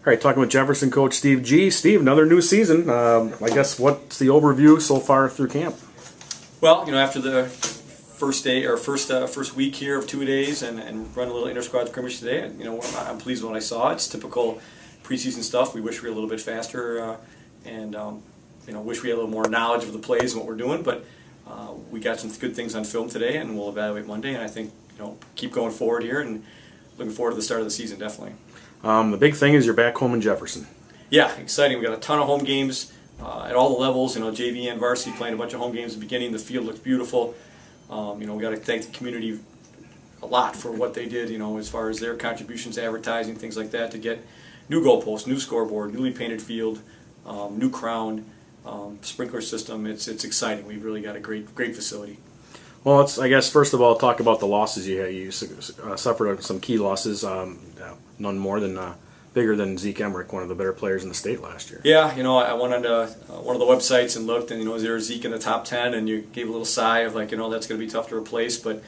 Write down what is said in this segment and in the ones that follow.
All right, talking with Jefferson coach Steve G. Steve, another new season. I guess what's the overview so far through camp? Well, after the first day or first week here of 2 days and run a little inter-squad scrimmage today, I'm pleased with what I saw. It's typical preseason stuff. We wish we were a little bit faster and wish we had a little more knowledge of the plays and what we're doing, but we got some good things on film today, and we'll evaluate Monday. And I think keep going forward here and looking forward to the start of the season definitely. The big thing is you're back home in Jefferson. Yeah, exciting. We got a ton of home games at all the levels. JV and varsity playing a bunch of home games at the beginning. The field looks beautiful. We got to thank the community a lot for what they did. As far as their contributions, advertising, things like that, to get new goalposts, new scoreboard, newly painted field, new crown, sprinkler system. It's exciting. We've really got a great facility. Well, I guess first of all, talk about the losses you had. You suffered some key losses. None more than bigger than Zeke Emmerich, one of the better players in the state last year. Yeah, I went on to one of the websites and looked, and there's Zeke in the top 10, and you gave a little sigh of like, that's going to be tough to replace. But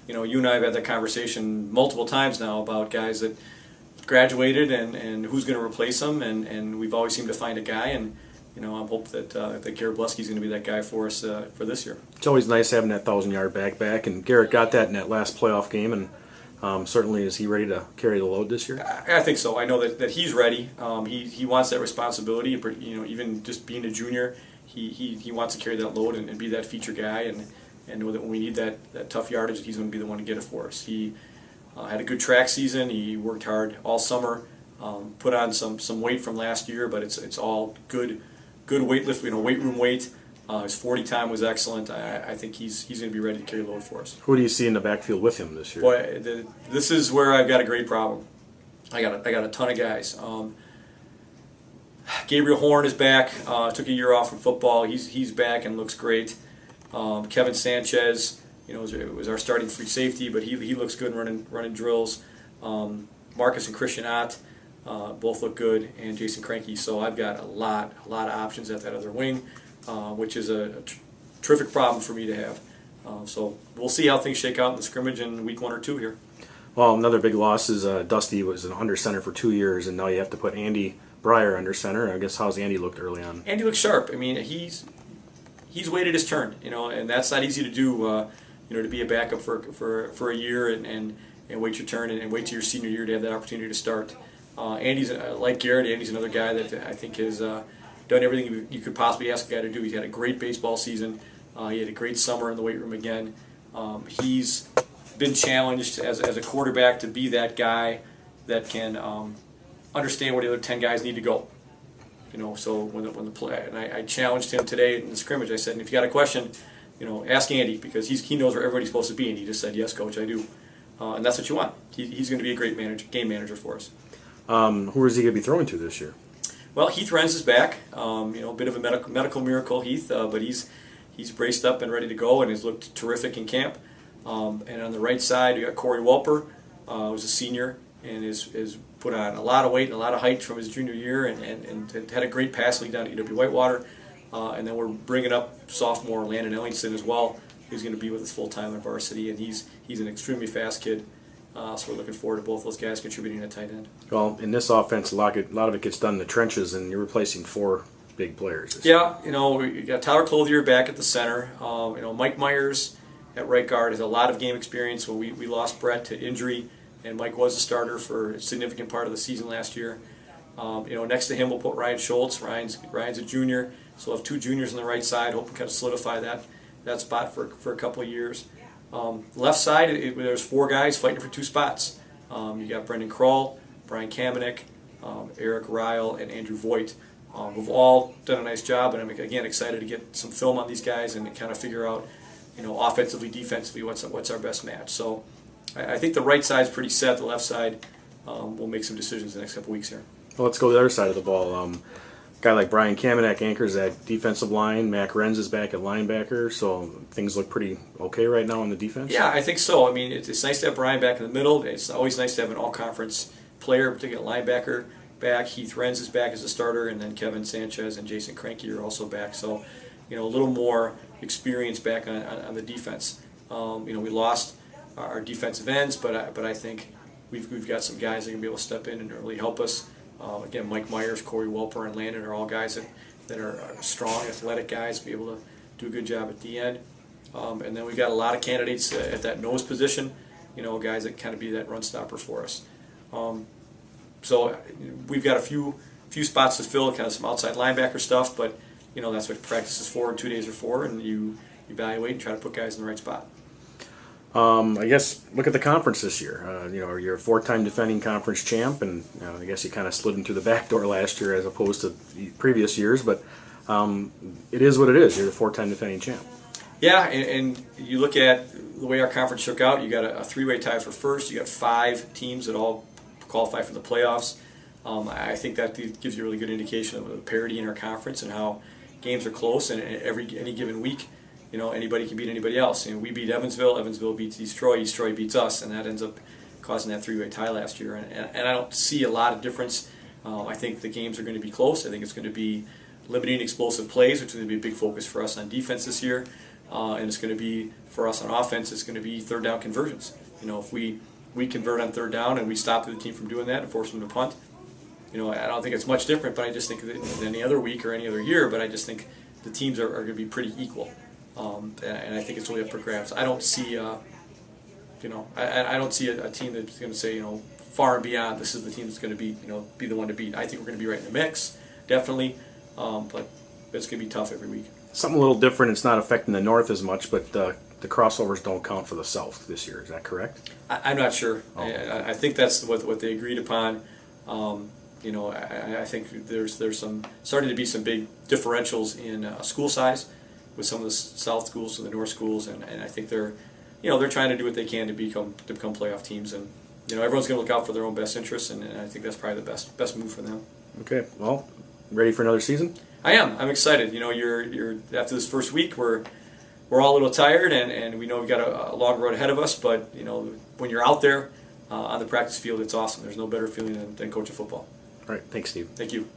you and I have had that conversation multiple times now about guys that graduated and who's going to replace them, and we've always seemed to find a guy, and I'm hoping that Garrett Blusky's going to be that guy for us for this year. It's always nice having that 1,000-yard back, and Garrett got that in that last playoff game, and certainly, is he ready to carry the load this year? I think so. I know that he's ready. He wants that responsibility. Even just being a junior, he wants to carry that load and be that feature guy, and know that when we need that tough yardage, he's going to be the one to get it for us. He had a good track season. He worked hard all summer, put on some weight from last year, but it's all good weight lift, weight room weight. His 40 time was excellent. I think he's going to be ready to carry the load for us. Who do you see in the backfield with him this year? Boy, this is where I've got a great problem. I got a ton of guys. Gabriel Horn is back. Took a year off from football. He's back and looks great. Kevin Sanchez, was our starting free safety, but he looks good running drills. Marcus and Christian Ott both look good, and Jason Cranky. So I've got a lot of options at that other wing. Which is a terrific problem for me to have. So we'll see how things shake out in the scrimmage in week 1 or 2 here. Well, another big loss is Dusty was an under center for 2 years, and now you have to put Andy Breyer under center. I guess how's Andy looked early on? Andy looks sharp. I mean, he's waited his turn, and that's not easy to do. To be a backup for a year and wait your turn and wait till your senior year to have that opportunity to start. Andy's like Garrett. Andy's another guy that I think has done everything you could possibly ask a guy to do. He's had a great baseball season. He had a great summer in the weight room again. He's been challenged as a quarterback to be that guy that can understand where the other 10 guys need to go. So when the play, and I challenged him today in the scrimmage. I said, if you got a question, ask Andy, because he knows where everybody's supposed to be, and he just said, yes, coach, I do. And that's what you want. He's going to be a great game manager for us. Who is he going to be throwing to this year? Well, Heath Renz is back. A bit of a medical miracle, Heath, but he's braced up and ready to go, and has looked terrific in camp. And on the right side, you got Corey Welper, who's a senior, and is put on a lot of weight and a lot of height from his junior year, and had a great pass league down at UW Whitewater. And then we're bringing up sophomore Landon Ellingson as well, who's going to be with us full time in varsity, and he's an extremely fast kid. So we're looking forward to both those guys contributing at tight end. Well, in this offense, a lot of it gets done in the trenches, and you're replacing 4 big players. Yeah, we got Tyler Clothier back at the center. Mike Myers at right guard has a lot of game experience. When we lost Brett to injury, and Mike was a starter for a significant part of the season last year. Next to him we'll put Ryan Schultz. Ryan's a junior, so we'll have 2 juniors on the right side. Hope to kind of solidify that spot for a couple of years. Left side, there's 4 guys fighting for 2 spots. You got Brendan Kroll, Brian Kamenik, Eric Ryle, and Andrew Voigt, who've all done a nice job, and I'm again excited to get some film on these guys and kind of figure out, offensively, defensively, what's our best match. So I think the right side's pretty set. The left side, we'll make some decisions the next couple weeks here. Well, let's go to the other side of the ball. Guy like Brian Kamenik anchors that defensive line. Mac Renz is back at linebacker, so things look pretty okay right now on the defense. Yeah, I think so. I mean, it's nice to have Brian back in the middle. It's always nice to have an all-conference player, particularly linebacker, back. Heath Renz is back as a starter, and then Kevin Sanchez and Jason Cranky are also back. So, a little more experience back on the defense. We lost our defensive ends, but I think we've got some guys that can be able to step in and really help us. Again, Mike Myers, Corey Welper, and Landon are all guys that are strong, athletic guys, be able to do a good job at the end. And then we've got a lot of candidates at that nose position, guys that kind of be that run stopper for us. So we've got a few spots to fill, kind of some outside linebacker stuff, but that's what practice is for, and 2 days are for, and you evaluate and try to put guys in the right spot. I guess look at the conference this year. You're a 4-time defending conference champ, and I guess you kind of slid in through the back door last year as opposed to the previous years. But it is what it is. You're the 4-time defending champ. Yeah, and you look at the way our conference shook out. You got a 3-way tie for first. You got 5 teams that all qualify for the playoffs. I think that gives you a really good indication of the parity in our conference and how games are close. And any given week, anybody can beat anybody else. We beat Evansville. Evansville beats East Troy. East Troy beats us, and that ends up causing that 3-way tie last year. And I don't see a lot of difference. I think the games are going to be close. I think it's going to be limiting explosive plays, which is going to be a big focus for us on defense this year. And it's going to be, for us on offense, it's going to be third down conversions. If we convert on third down and we stop the team from doing that and force them to punt, I don't think it's much different, but I just think than any other week or any other year, but I just think the teams are going to be pretty equal. And I think it's really up for grabs. I don't see, I don't see a team that's going to say, far and beyond, this is the team that's going to be the one to beat. I think we're going to be right in the mix, definitely, but it's going to be tough every week. Something a little different. It's not affecting the North as much, but the crossovers don't count for the South this year. Is that correct? I'm not sure. Oh. I think that's what they agreed upon. I think there's some starting to be some big differentials in school size with some of the South schools and the North schools, and I think they're trying to do what they can to become playoff teams, and everyone's going to look out for their own best interests, and I think that's probably the best move for them. Okay, well, ready for another season? I am. I'm excited. You're after this first week, we're all a little tired, and we know we've got a long road ahead of us. But when you're out there on the practice field, it's awesome. There's no better feeling than coaching football. All right, thanks, Steve. Thank you.